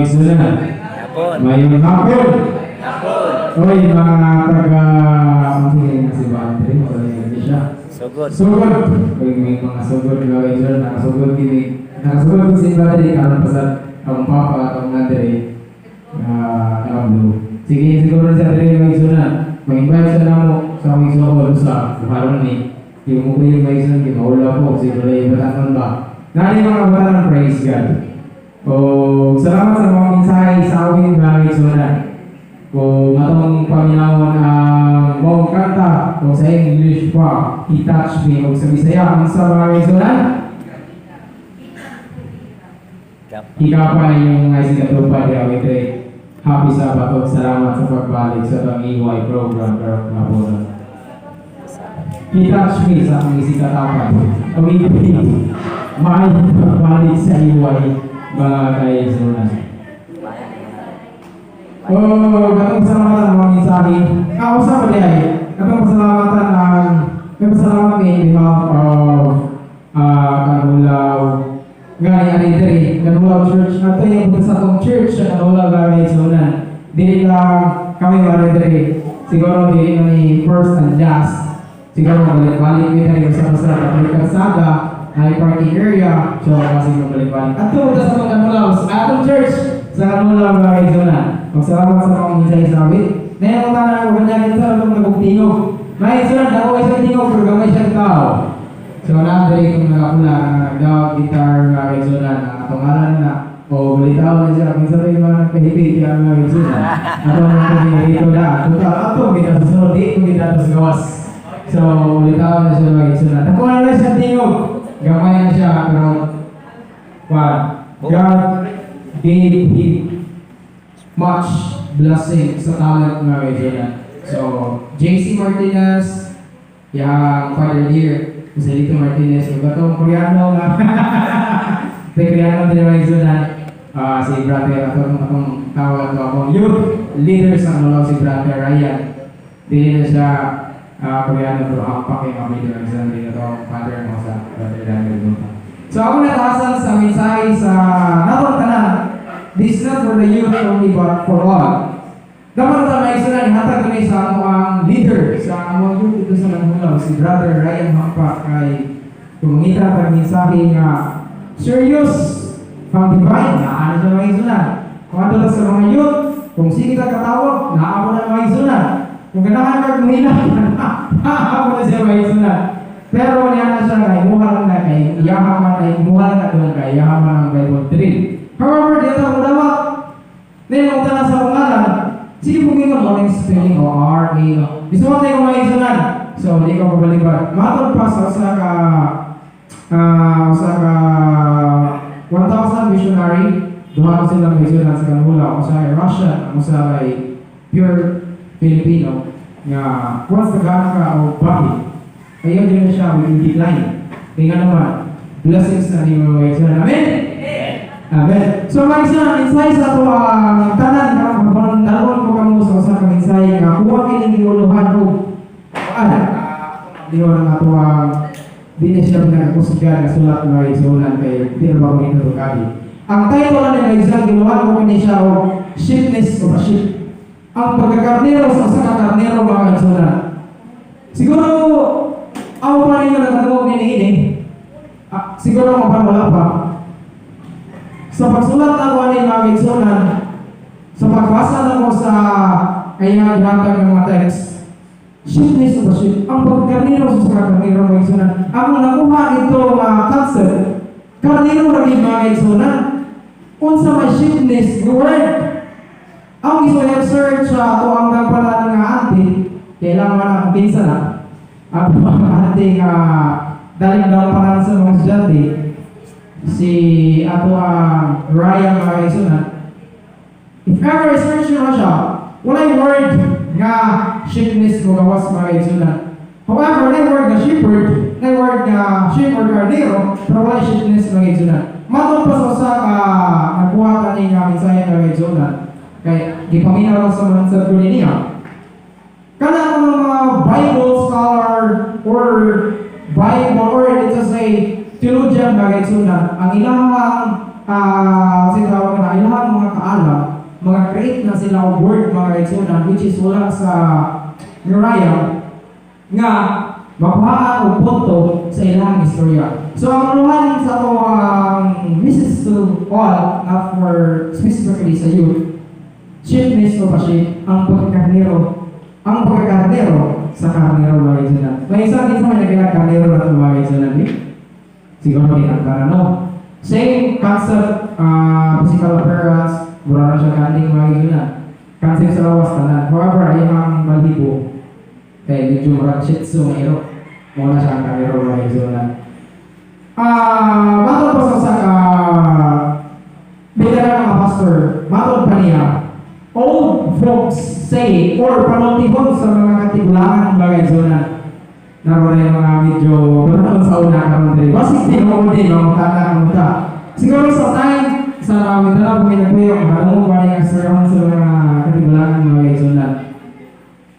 Sunod. Mayroon hapon. Oy, mga taga si Battery, hindi siya. Sugod. Oy, may mga sugod na Sunod, nakasugod kini. Nakasugod si Battery karon pasal ang papa atong nanday. Sige, siguro sa diri may Sunod. Mag-invite sa namo sa aming sugod sa karon ni. Yung mo yung may Sunod, maula po siguro ay batanon ba. Nani mga batanon, praise God. Salamat sa mga mensahe sa aming mga Sunod. Kung matong paminawon ang mong kanta o sa English pa, i-touch me o sa Bisaya ang sa mga Sunod. Ikaw pa yung mga sikatupa di awit. Happy Sabbath. Salamat sa pagbalik sa pang-iway program karon nga po. I-touch me sa aming sikatapan. Pag-ibig, mahal pagbalik sa iway mga kaisunan. Katong pasalamatan ang mga mensahe. Kausa pa di ay. Katong pasalamatan ang may pasalamat in behalf of Kanulaw Gani Aridri, Kanulaw Church. Nato yung sa atong church sa Kanulaw Gani Sunan. Dili lang kami Aridri. Siguro dili na ni first and last. Siguro mabalik-balik kita yung sa Katolik Kalsada, ay parking area. So kasi mabalik-balik. At ito sa atong Kanulaw, sa atong church sa Kanulaw Gani Sunan. Magsalamat sa mga mensahe sa amin. Ngayon ko tanong ako ganyan sa itong nagugtingog. May sunod ako ay sa tingog pero gamay siyang tao. So naandari kung nakapula ang nagdawag guitar mga kaisunan na katungalan na o balitaw na siya. Minsan rin mga nagpahipit yung mga kaisunan. Ato ang nagpahipito na. Ato kita sa sunod dito kita sa gawas. So balitaw na siya mga kaisunan. Nakuha na siya tingog. Gamay na siya pero God gave him much blessing sa talent mga kaibigan. So, JC Martinez, yung Father Dear, Joselito Martinez, yung batong Koreano nga. Koreano din mga kaibigan. Si Brother, atong tawag ko akong youth leader sa Kanulaw si Brother Ryan. Dili na siya Koreano pero hampak yung kami din ang isang din ito Father mo sa Brother Daniel. So, ako natasan sa mensahe sa natong tanan. This is not for the youth only but for all. Dapat na may isa na ihatag kami sa ang leader sa among youth dito sa Kanulaw, si Brother Ryan Hampak ay tumangita pag mensahe nga serious from divine na ano siya may sunan. Kung ano sa mga youth, kung sige ka katawag, naabo na may sunan. Kung ganahan ka kumina, naabo na siya may sunan. Pero niya na siya kay muha lang na kay iyahaman ay muha lang na doon kay iyahaman ang Bible drill. However, dito ang dapat nilong na sa pangalan, sige po ngayon morning spelling o R-A. Gusto mo tayo kumain sunan. So, hindi ko pabalikan. Matod pa sa ka 1,000 missionary, duha ko silang missionan sa Kanulaw. Ako sa Russian, ako sa pure Filipino. Nga, once nagana ka o bakit, ayaw din siya with decline. Kaya naman, blessings na ni mga missionan. Amen? Amen. So mga insight sa ito tanan kapag dalawang ko kamo sa usa ka insight nga kuha kining giuluhan ko diho na ato dinhi siya nagkusga nga sulat nga isulan kay di na ba ko kadi. Ang title na nila isang giuluhan ko kini siya o sheepness o sheep. Ang pagkakarnero sa usa ka karnero mga isulan. Siguro ako pa rin nagtagog ini siguro mo pa wala pa. Sa pagsulat ng wali mga kaigsunan, sa pagbasa na ko sa kaya ginatag ng mga text, sheepness o sheep, ang pagkarnero sa karnero mga kaigsunan, ang nakuha ito concept, karnero rin mga kaigsunan, unsa may sheepness, the word, ang gusto yung search sa ito ang nagpala ng auntie, kailangan ang pinsa na, at ang ating daling daw pangalan sa mga estudyante, si ato Ryan mga kaisunan. If ever search nyo siya, wala'y word nga sheepness mo gawas mga kaisunan. However, wala'y word nga shepherd, wala'y word nga sheep or carnero, pero wala'y sheepness mga kaisunan. Matod pa sa usa ka nagkuha ka ni nga mensahe mga kaisunan. Kaya gipaminaw lang sa mga sa niya. Kana ang mga Bible scholar or Bible or let's just say theologian bagay sunan ang ilahang sinawag na ilahang mga nag-create na sila og word mga kaigsunan, which is wala sa Uriah nga makuhaan og punto sa ilang istorya. So ang luhan sa to message to all, not for specifically sa youth, sheepness o pasip, ang pagkakarnero sa karnero mga kaigsunan. May isa din sa may nagkakakarnero na ito mga kaigsunan, siguro kinakara no. Same concept, physical appearance, mura na siya kaning mga kaigsunan. Concept sa lawas tanan. However, ay ang balhibo kaya medyo marang shih tzu mayro. Muna siya ang karnero mga kaigsunan. Matod pa sa bilang mga pastor, matod pa niya, old folks say, or panotihon sa mga katigulangan mga kaigsunan, naroon yung mga medyo panahon sa una karon diri. Basig tinuod din ang tanda. Siguro sa time sa Mindanao kung nagpuyo, ano ba yung asarang sa mga katigulangan mga kaigsunan.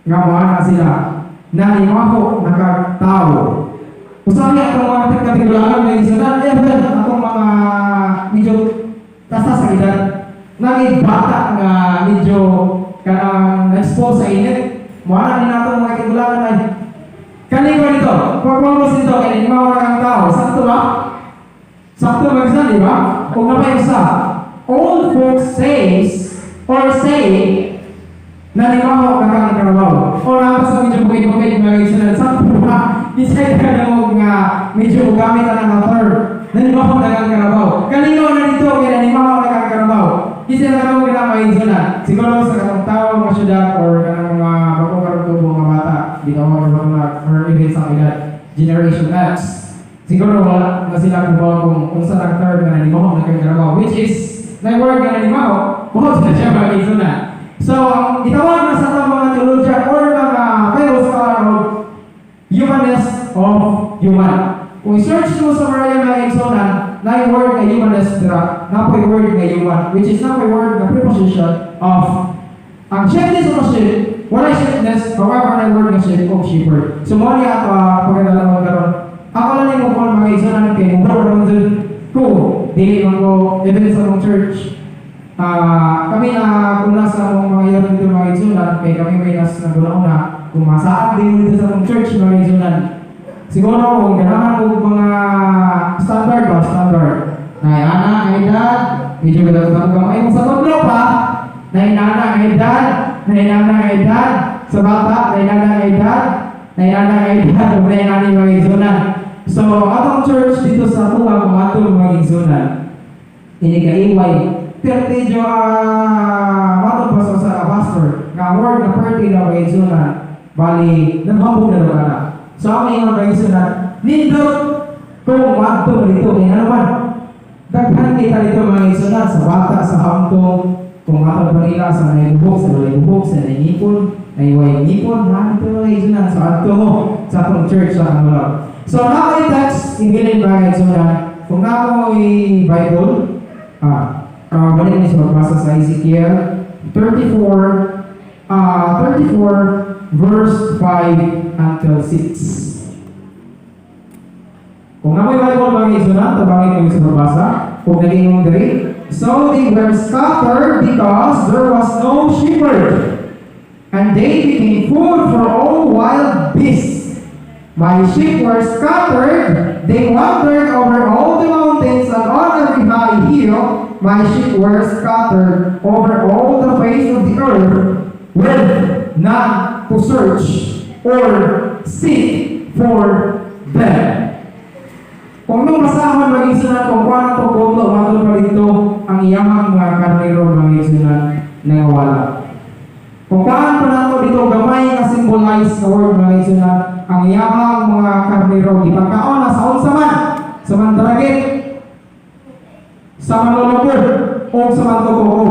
Nga mga sila, nanimaho nakagtao. Usahay akong mga katigulangan mga kaigsunan, akong mga medyo tasa sa edad, naging bata nga medyo kanang na-expose sa init. Muna din natin mga katigulangan ay kanino dito, pagpapos dito, kanino mga tao, sakto ba? Sakto ba isa, di ba? Kung napayusa, old folks says, or say, na di ba ako nakakarabaw? O naman sa medyo bukid-bukid mga kaigsunan, sakto ba? Isay ka na mga medyo gamit na ng author, na di ba ako nakakarabaw? Kanino na dito, kaya na di ba ako nakakarabaw? Isay na ako mga kaigsunan, siguro sa katong tao, mga syudad, or kanang mga bagong karutubo mga bata, di ka or even sa edad, Generation X. Siguro wala na sila kung saan ang term na nanimaho na kagarabaw, which is, na word na nanimaho, buhot na siya mga kaigsunan. So, itawag na sa mga theologian or mga scholar of humanness of human. Kung i-search mo sa mga kaigsunan, na yung word na humanness dira, na po yung word na human, which is na po yung word na preposition of ang sheepness of a sheep, wala sheepness, however na word na sheep of shepherd. So, mo niya ito, pagkakala mo karon. Ako lang yung mga mga kaigsunan kayo, mura naman dun ko, dili man ko, even sa mga church. Kami na kung nasa mga yaron dito mga kaigsunan, kaya kami may nasa naguna-una, kung masaan din dito sa mga church mga kaigsunan. Siguro kung ganahan mo mga standard ba, standard. Nainana, edad, medyo gadagang ay sa totoo pa, nainana, edad, nainana, edad, sa bata, nainana, edad, nainana, edad, o nainana mga kaigsunan. So, atong church dito sa tuwa, kung atong mga kaigsunan, hindi ka-iway. Pero medyo matong paso sa pastor, nga word na perti na kaigsunan, bali, naghambog na naman na. So, ang mga kaigsunan, nindot kung matong dito, kaya naman, daghan kita dito mga kaigsunan, sa bata, sa hamtong, kung matong pa nila sa naibubog, sa naibubog, sa nainipon, naiway nipon, dito mga kaigsunan, sa ato mo, sa atong church, sa kanulog. So, now I text, ingilin mga kaigsunan, kung na mo'y Bible, balik niyo sa magbasa sa Ezekiel 34 verse 5 until 6. Kung na mo'y Bible mga kaigsunan, tabangin niyo sa magbasa, kung naging yung diri. So they were scattered because there was no shepherd, and they became food for all wild beasts. My sheep were scattered, they wandered over all the mountains and on every high hill. My sheep were scattered over all the face of the earth, with none to search or seek for them. Kung nung masahan mag-isunan, kung paano ito kuto, matulog pa dito ang iyamang mga karnero mag-isunan na wala. Kung paano na ito dito gamay na symbolize sa word mag-isunan, ang iyamang mga karnero, ipagkaon na sa unsa man, sa mandaragit, sa manlulupod, o sa mantukuko.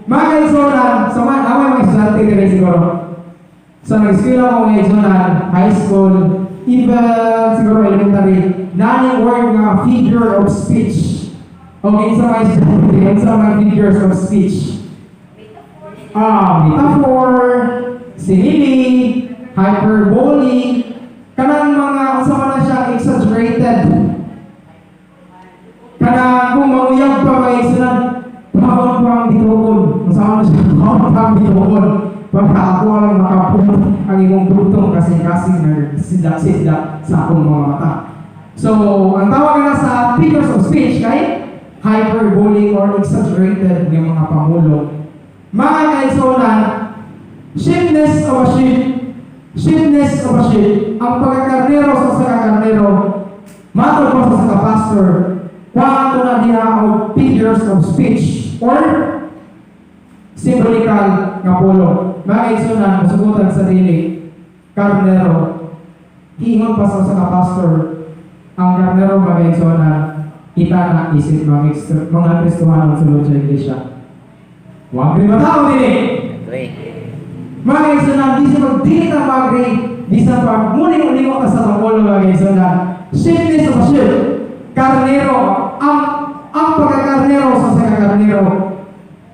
Mga kaigsunan, sa away mga estudyante nila siguro. Sa nag-eskwela ko mga kaigsunan, high school, even siguro elementary, naning word nga figure of speech. Okay, sa mga estudyante, sa mga figures of speech. Metaphor, simile, hyperbole, kanang mga usama na siya exaggerated. Kanang kung mauyag pa mga isunan, pahawag pa ang bitukod. masama na siya kami doon para ako ang makapunod ang imong butong kasing-kasing na sidak-sidak sa akong mga mata. So, ang tawag na sa figures of speech kay hyperbolic or exaggerated ng mga pamulo. Mga kaisonan, sheepness of a sheep, ang pagkakarnero sa sakakarnero, matod pa sa pastor, kung na diha og figures of speech or symbolical nga pulo. Mga kaisonan, masugutan sa dili, karnero, hiingon pa sa pastor, ang karnero mga kaisonan, kita na isip mga Kristohanon sulod sa iglesia. Huwag rin matao din mga kaisonan, di sa magdili na magri, di sa pagmuling-uling ka sa pamulo mga kaisonan. Sheepness of a sheep, karnero, ang pagkakarnero sa sakakarnero.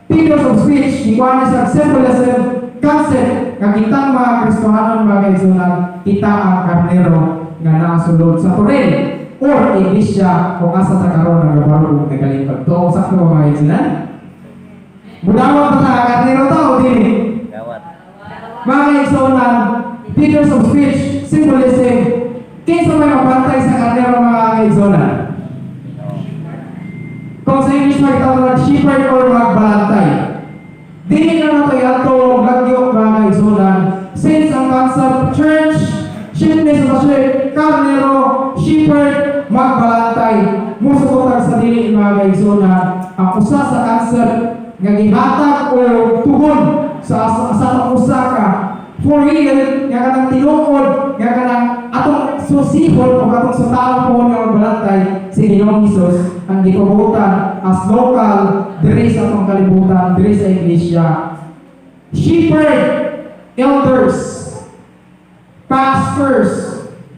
Figures of speech, ikuha sa symbolism, concept, kakitang mga Kristohanon mga kaisonan, kita ang karnero nga nakasulod sa turin or iglesia o asa sa karon ng gabarong nagalipad. Ito, sakto mga kaisonan? Budawat pa sa karnero tao din. Mga kaisonan, figures of speech, symbolism, kinsa may mapantay sa karnero mga kaisonan? Kung sa English magtawag shepherd or magbalantay. Dili na nato yato lagyo mga kaisonan. Since ang concept church, sheepness of a sheep, karnero, shepherd, magbalantay, musukotan sa dili mga kaisonan. Ang usa sa concept nga gihatag o tugon sa usa ka for real nga kanang tinuod nga kanang atong susihon o atong sutao po nga magbalantay si Ginoong Hesus ang gipabutan as local diri sa atong kalibutan diri sa iglesia. Shepherd, elders, pastors,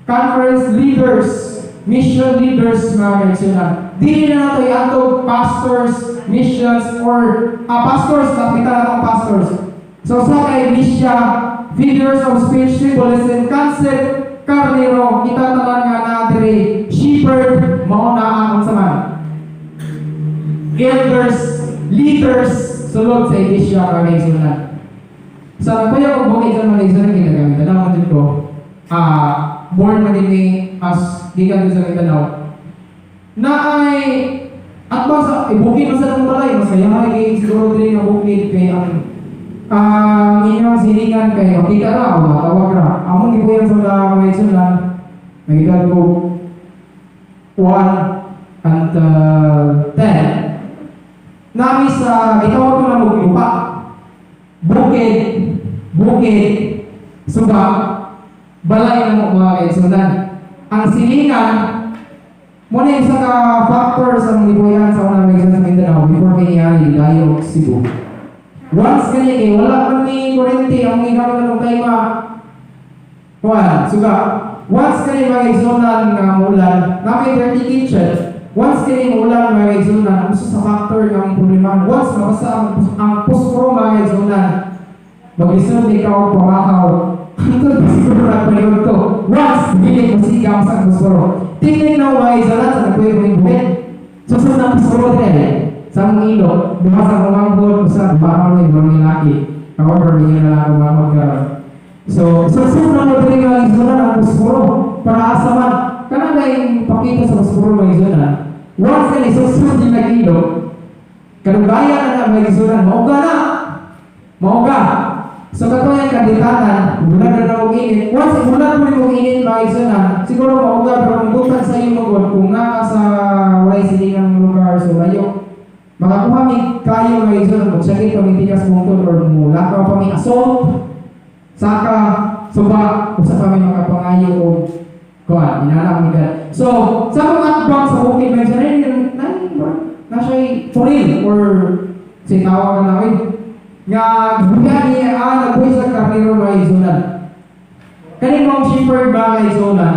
conference leaders, mission leaders mga kaisonan. Dili na nato iatog pastors, missions or pastors, kapitan natong pastors. So sa iglesia, figures of speech, symbolism, concept, karnero, itatalan nga na diri shepherd, mauna ang saman. Elders, leaders, sulod sa iglesia mga kaisonan. Sa kaya kung bukid sa mga kaisonan ginagamit, alam din ko, born na din as gikan sa Mindanao na ay at ba sa ibukid man sa nang balay masaya kay siguro diri nga bukid kay ang inyong silingan kay makita ra o matawag ra among gibuyan sa mga isunan nagidad ko 1 until 10 nami sa gitawag ko na lupa bukid suba balay ng mga isunan. Ang silingan muna isa ka factor sa mga ibuyan sa unang may sa Mindanao before kanyari Dayo Cebu. Once kanya kay wala man ni kurente ang ikaw ng kay suga. Once kanya mga igsunan nga mulan namin dirty kitchen. Once kanya mulan mga igsunan uso sa factor ng problema. Once mabasa ang posporo mga igsunan mag-isod ikaw pamahaw. Ito siguro na panahon to. Once, bilik mo sigaw sa kusuro. Tingnan na mga isolat sa nagpuyo-puyo buwet. Susunod na kusuro din sa mga ilo, bumasa ko mga buwan ko sa baka mo yung mga laki. However, may na lang mga magkaroon. So, susunod na mo din mga isolat ang kusuro para asaman. Kanang yung pakita sa kusuro mga isolat. Once na isusunod yung nag-ilo, kanubayan na mga isolat, mauga na! Mauga! So katuyan kandidatan, bulan na na init. Once bulan mo yung init mga isunan, siguro mauga pero kung bukan sa iyo mag kung nga sa walay silingang lugar so layo. Makakuha mi kayo mga isunan, magsakit pamitikas mungkod or mulakaw pa mi assault, saka, suba, usa pa mi makapangayo o kuhan, inalang mi ka. So, sa mga atbang sa bukid mga isunan, na siya'y turil or sitawag na namin. Nga buyan niya nagbuhay sa karnero mga isunan. Kaninong shepherd mga isunan.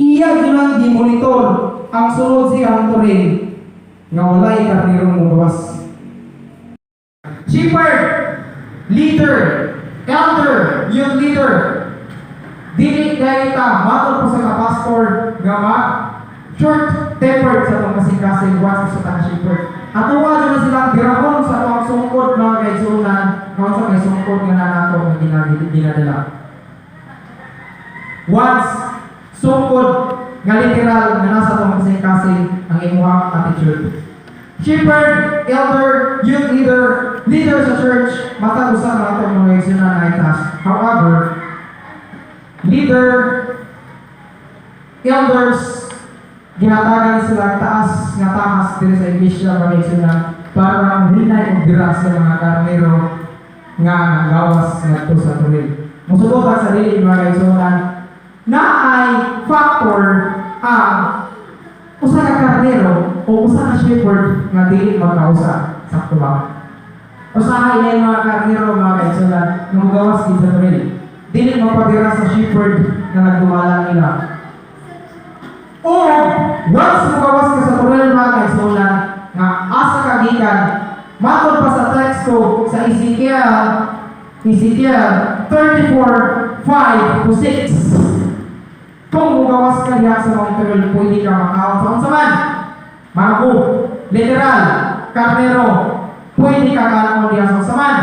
Iya yun di monitor ang sunod siyang turin nga walay karnero mo gawas. Shepherd, leader, elder, youth leader. Dili dahil ta matol po sa kapastor nga short tempered sa mga kasing-kasing once sa shepherd. At tuwa na silang girahon sa mga sungkod ginadala. Once, sukod nga literal nga nasa itong kasing-kasing ang imuhang attitude. Shepherd, elder, youth leader sa church, matag usa na itong mga igsunan na itas. However, leader, elders, ginatagan sila taas nga tahas din sa iglesia mga igsunan para ang hinay o biras sa mga karnero nga nanggawas nga ito sa tuloy. Musubukan sa dili mga igsunan na ay factor ang usa ka karnero o usa ka shepherd nga dili magkausa sa tuba. Usahay na mga karnero mga igsunan nga magawas din sa tuloy. Dili magpabira sa shepherd na nagdumala nila. O once magawas ka sa tuloy mga igsunan nga asa kagikan matod pa sa teksto sa Ezekiel 34:5-6. Kung magawas ka diha sa mga tuloy, pwede ka makaon sa unsaman. Mago, literal, karnero, pwede ka kaon diha sa unsaman.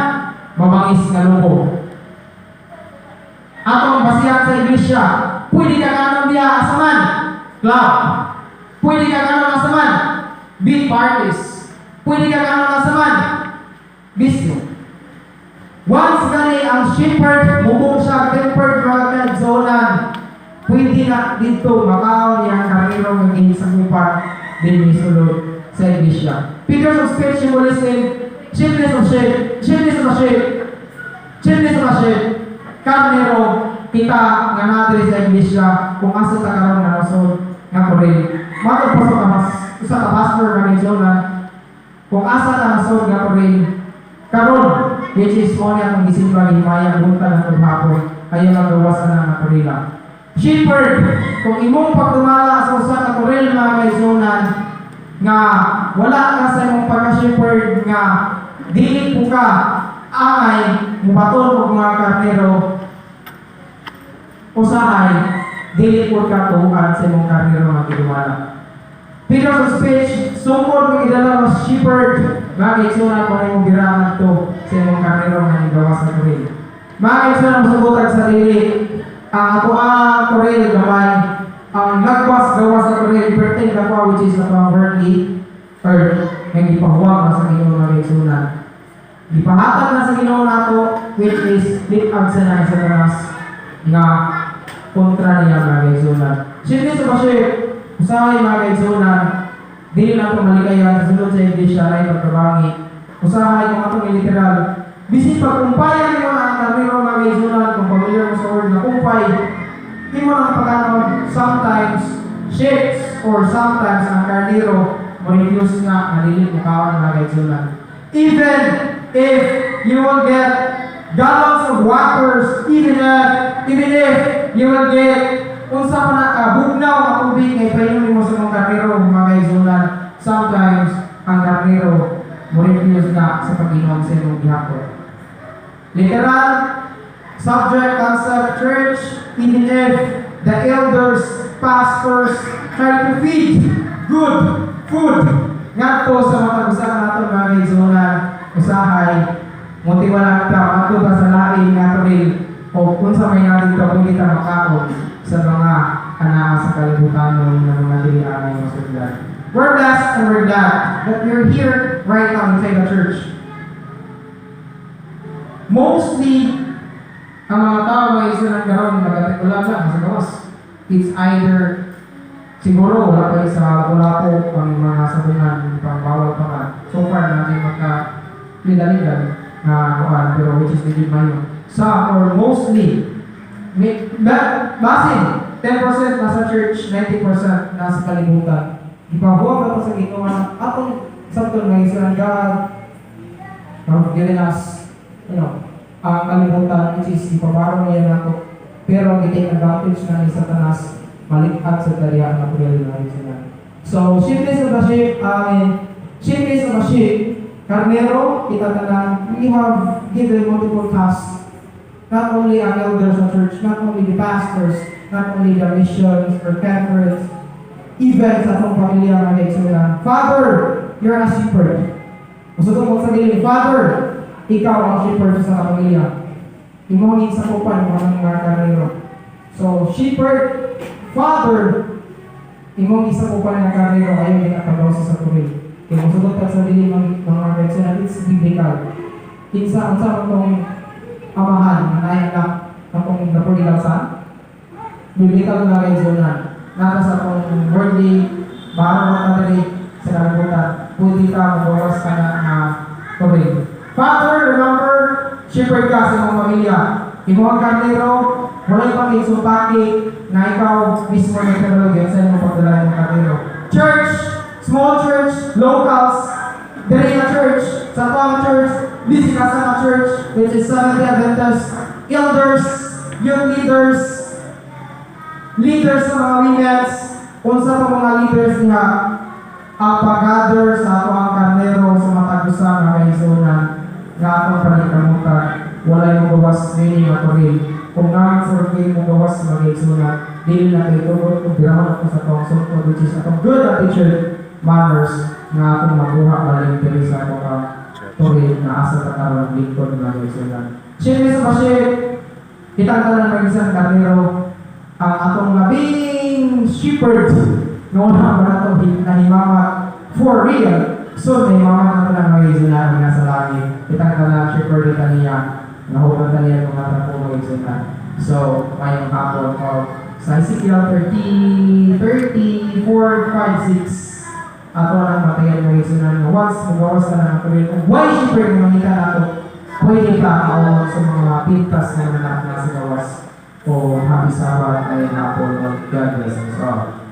Mabangis nga lupo. Atong basihan sa iglesia, pwede ka kaon diha asaman. Club. Pwede ka kaon asaman. Big parties. Pwede ka kaon asaman. Bisyo. Once gani ang shepherd, mubong siya tempered rugged zonan, pwede na dito makaon niyang karnero ng inisagupan din misulod sa iglesia. Figures of speech symbolism, chiefness of sheep, karnero, kita nga natin sa iglesia kung asa ta karon nga nasod nga korel. Matod pa sa usa ka pastor nga zonan, kung asa ta nasod nga korel karon, which is mo niya kung gisimba ni Maya bunta ng hapon, ayaw lang gawasan ng naturila. Shepherd, kung imong pagdumala sa usa ka korel mga kaizunan, nga wala ka sa imong pagka-shepherd nga dili po ka angay mubaton og mga karnero, usahay dili po ka tuhan sa imong karnero nga gidumala. Figures of speech, sungkod ng idala ng shepherd, mga kaigsunan mo na yung birahan to sa imong karnero nga igawas sa korel. Mga kaigsunan mo subutan sa dili, ang ato ang korel gamay, ang nagwas-gawas sa korel, pertain na po which is na worldly, or nga gipahuwag na sa Ginoo mga kaigsunan. Gipahatag na sa Ginoo nato, which is litag sa nang sa tanas nga kontra niya mga kaigsunan. Siyempre sa basyo, usahay mga kaigsunan, dili na itong malikayan sa sunod sa iglesia na ipagkabangi. Usahay kung itong literal. Bisin pagkumpayan mo na ang karnero mga kaigsunan, kung pamilyar mo sa word na kumpay, di mo lang pagkanon, sometimes shifts or sometimes ang karnero mo-refuse nga nalilit mo kawan mga kaigsunan. Even if you will get gallons of waters, even if you will get unsa pa na bugnaw ang tubig ay painumin mo sa mga karnero mga kaigsunan, sometimes ang karnero mo-refuse na sa pag-inom sa inyong gihapon. Literal, subject, concept, church, even if the elders, pastors try to feed good food nga to sa mga usahan natin mga kaigsunan, usahay motiwala ka ato ba sa lain nga to rin o kung sa may natin ka pwede ka makaon sa mga anak sa kalibutan ng mga dilihan ng masugdan. We're blessed and we're glad that you're here right now inside the church. Mostly, ang mga tao ay isa ng garon wala lang sa gawas. It's either siguro wala kayo sa Bulaco ang mga sabungan pang bawal pa ka. So far natin magka-lidan na pero which is legit mayo. Some or mostly basin 10% nasa church, 90% nasa kalibutan. Ipahuwag ako sa Ginoo na atong sabton nga isang God giving us, ang kalibutan which is ipabaro niya nato. Pero kita advantage na ni Satanas malikhat sa kariya na pagdali na sila. So, sheepness of the sheep, karnero, kita tanan, we have given multiple tasks. Not only ang elders of church, not only the pastors, not only the missions or conference, even sa atong pamilya mga kaigsunan. Father, you're a shepherd. Gusto ko sabihin, Father, ikaw ang shepherd sa pamilya. Imong sa kupan mo ng mga karero. So, shepherd, father, imong isa kupan ng karero ayo ginakabaw sa tuloy. Kaya kung sugot ka sa dili mga personal, it's biblical. Kinsa unsa tong amahan na anak akong napulilaw sa biblical na reasonan. Nata sa tong worldly baro ka dili sa kalibutan. Pwede ka magbawas ka na tuloy. Father, remember, shepherd ka sa mga pamilya. Imo ang karnero, wala pang isupaki na ikaw mismo na katalogyan sa inyong pagdala ng karnero. Church, small church, locals, dere na church, sa pang church, busy ka sa church, which is Seventh-day Adventist, elders, youth leaders, leaders sa mga women's, unsa pa mga leaders niya, ang pag-gather sa ato ang karnero sa matagusa nga kaisunan nga atong panikamutan, wala yung gawas nini nga turin. Kung namin sa rugay mong gawas sa mga kaisunan, dili na kayo tugod kung biraman ako sa tong sungkod, which is atong good attitude, manners, nga atong mabuha maling diri sa atong turin na asa takaroon lingkod nga kaisunan. Siyempre sa pasyip, kitang talang mag-isang karnero, ang atong labing shepherd noon ang mga itong nahimamat for real. So, nahimamat na talang mag-isunan nga sa langit. Kitang talang shepherd ita niya, nahupan niya kung mata po mag-isunan. So, ngayong hapon ko, sa Ezekiel 30, 34, 5, 6, ato ang matayan mag-isunan. Once, magawas ka na ng tuloy. Why shepherd nga makita nato? Pwede ka ako sa mga pintas na nanak na sa gawas o habi sabat ay hapon of God bless us all.